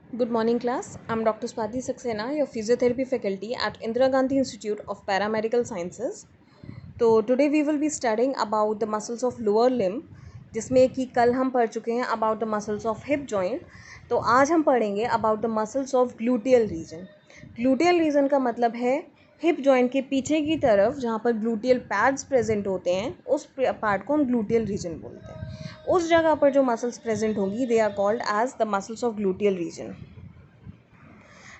Good morning, class. I'm Dr. Swati Saxena, your physiotherapy faculty at Indira Gandhi Institute of Paramedical Sciences. तो today we will be studying about the muscles of lower limb, जिसमें कि कल हम पढ़ चुके हैं about the muscles of hip joint. तो आज हम पढ़ेंगे about the muscles of gluteal region. Gluteal region का मतलब है हिप जॉइंट के पीछे की तरफ जहाँ पर ग्लूटियल पैड्स प्रेजेंट होते हैं, उस पार्ट को हम ग्लूटियल रीजन बोलते हैं. उस जगह पर जो मसल्स प्रेजेंट होंगी they are called as the muscles of gluteal region.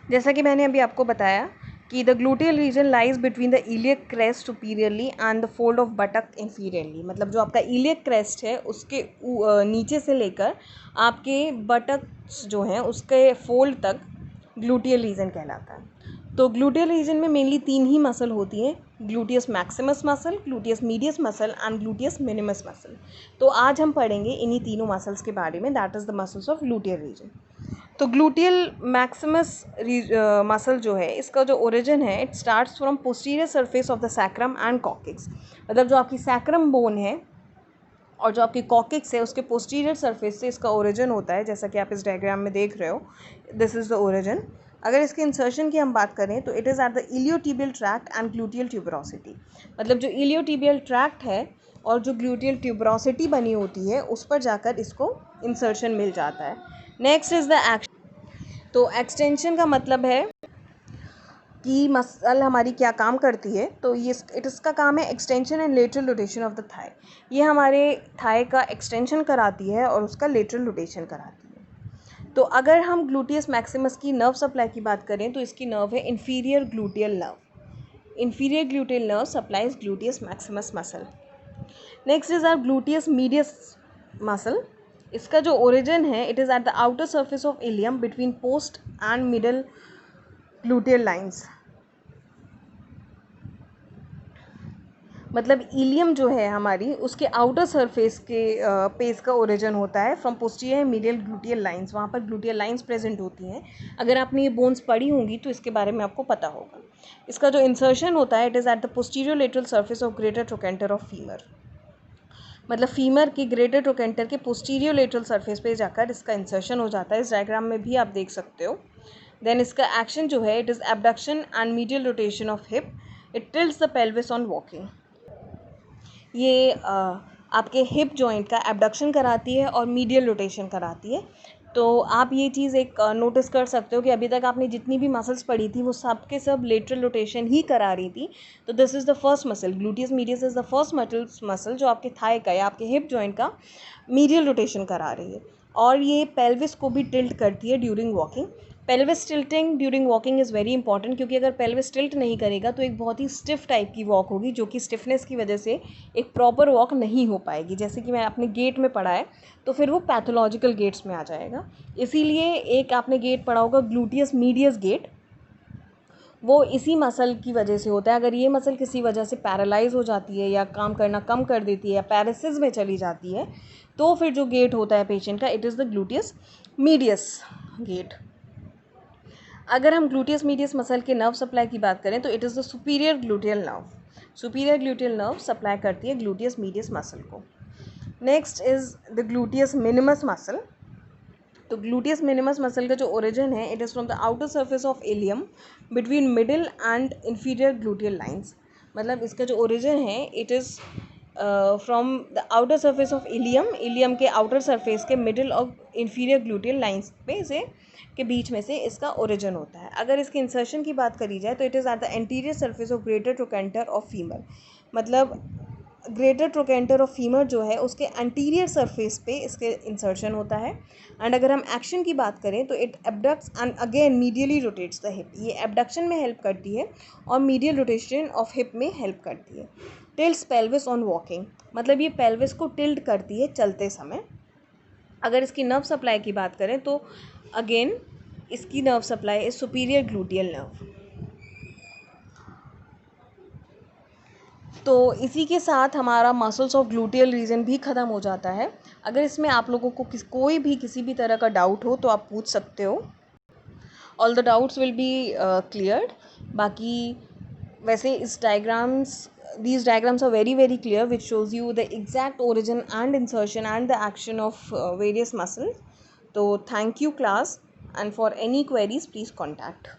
जैसा कि मैंने अभी आपको बताया कि the gluteal region lies between the iliac crest superiorly and the fold of buttock inferiorly. मतलब जो आपका इलियक क्रेस्ट है उसके नीचे से लेकर आपके बटक जो हैं उसके फोल्ड तक ग्लूटियल रीजन कहलाता है. तो ग्लूटियल रीजन में मेनली 3 ही मसल होती हैं, gluteus maximus muscle, gluteus medius muscle and gluteus minimus muscle. तो आज हम पढ़ेंगे इन्हीं तीनों मसल्स के बारे में, that is the muscles of gluteal reason. तो ग्लूटियल मैक्सिमस मसल जो है इसका जो ओरिजिन है it starts from posterior surface of the sacrum and coccyx. मतलब जो आपकी सैक्रम बोन है और जो आपकी कॉकिक्स है उसके पोस्टीरियर सरफेस से इसका ओरिजिन होता है, जैसा कि आप इस डायग्राम में देख रहे हो. This is the origin. अगर इसके इंसर्शन की हम बात करें तो it is at the iliotibial tract and gluteal tuberosity. मतलब जो इलियोटिबियल ट्रैक्ट है और जो ग्लूटियल ट्यूबरोसिटी बनी होती है उस पर जाकर इसको इंसर्शन मिल जाता है. Next is the action. तो एक्सटेंशन का मतलब है कि मसल हमारी क्या काम करती है. तो ये इसका काम है extension and lateral rotation of the thigh. ये हमारे थाई का एक्सटेंशन कराती है और उसका लेटरल रोटेशन कराती है. तो अगर हम ग्लूटियस मैक्सिमस की नर्व सप्लाई की बात करें तो इसकी नर्व है inferior gluteal nerve. Inferior gluteal nerve supplies gluteus maximus muscle. Next is our gluteus medius muscle. इसका जो ओरिजिन है it is at the outer surface of ilium between post and middle gluteal lines. मतलब ilium जो है हमारी उसके outer surface के पे इसका ओरिजिन होता है from posterior medial gluteal lines. वहाँ पर ग्लूटियल लाइंस प्रेजेंट होती हैं. अगर आपने ये बोन्स पढ़ी होंगी तो इसके बारे में आपको पता होगा. इसका जो इंसर्शन होता है it is at the posterior lateral surface of greater trochanter of femur. मतलब फीमर की ग्रेटर ट्रोकेंटर के पोस्टीरियर लेटरल सरफेस पे जाकर इसका इंसर्शन हो जाता है. इस डायग्राम में भी आप देख सकते हो. देन इसका एक्शन जो है it is abduction and medial rotation of hip. It tilts the pelvis on walking. ये आपके हिप जॉइंट का एबडक्शन कराती है और मीडियल रोटेशन कराती है. तो आप ये चीज़ एक नोटिस कर सकते हो कि अभी तक आपने जितनी भी मसल्स पढ़ी थी वो सब के सब लेटरल रोटेशन ही करा रही थी. तो this is the first muscle. Gluteus medius is the first muscle जो आपके थाई का या आपके हिप जॉइंट का मीडियल रोटेशन करा रही है. और ये पेल्विस को भी टिल्ट करती है during walking. Pelvis tilting during walking is very important, क्योंकि अगर पेल्विस टिल्ट नहीं करेगा तो एक बहुत ही स्टिफ टाइप की वॉक होगी जो कि स्टिफनेस की वजह से एक प्रॉपर वॉक नहीं हो पाएगी. जैसे कि मैं अपने गेट में पढ़ा है तो फिर वो पैथोलॉजिकल गेट्स में आ जाएगा. इसीलिए एक आपने गेट पढ़ा होगा ग्लूटियस मीडियस गेट, वो इसी मसल की वजह से होता है. अगर ये मसल किसी वजह से पैरालाइज हो जाती है या काम करना कम कर देती है या पैरासिस में चली जाती है तो फिर जो गेट होता है पेशेंट का it is the gluteus medius gait. अगर हम ग्लूटियस मीडियस मसल के नर्व सप्लाई की बात करें तो it is the superior gluteal nerve. Superior gluteal nerve supply करती है ग्लूटियस मीडियस मसल को. Next is the gluteus minimus muscle. तो ग्लूटियस मिनिमस मसल का जो ओरिजिन है it is from the outer surface of ilium between middle and inferior gluteal lines. मतलब इसका जो ओरिजिन है it is from the outer surface of ilium के outer surface के मिडिल और इन्फीरियर ग्लूटियल लाइन्स पे से के बीच में से इसका ओरिजिन होता है. अगर इसके इंसर्शन की बात करी जाए तो it is at the anterior surface of greater trochanter of femur. मतलब ग्रेटर ट्रोकेंटर ऑफ फीमर जो है उसके एंटीरियर सरफेस पे इसके इंसर्शन होता है. एंड अगर हम एक्शन की बात करें तो it abducts and again medially rotates the hip. ये एबडक्शन में हेल्प करती है और मीडियल रोटेशन ऑफ हिप में हेल्प करती है. Tilts pelvis on walking. मतलब ये पेल्विस को टिल्ट करती है चलते समय. अगर इसकी नर्व सप्लाई की बात करें तो अगेन इसकी nerve supply is superior gluteal nerve. तो इसी के साथ हमारा मसल्स ऑफ ग्लूटियल रीजन भी ख़त्म हो जाता है. अगर इसमें आप लोगों को कोई भी किसी भी तरह का डाउट हो तो आप पूछ सकते हो. All the doubts will be cleared. बाकी वैसे इस these diagrams are very very clear which shows you the exact origin and insertion and the action of various muscles. So thank you class and for any queries please contact.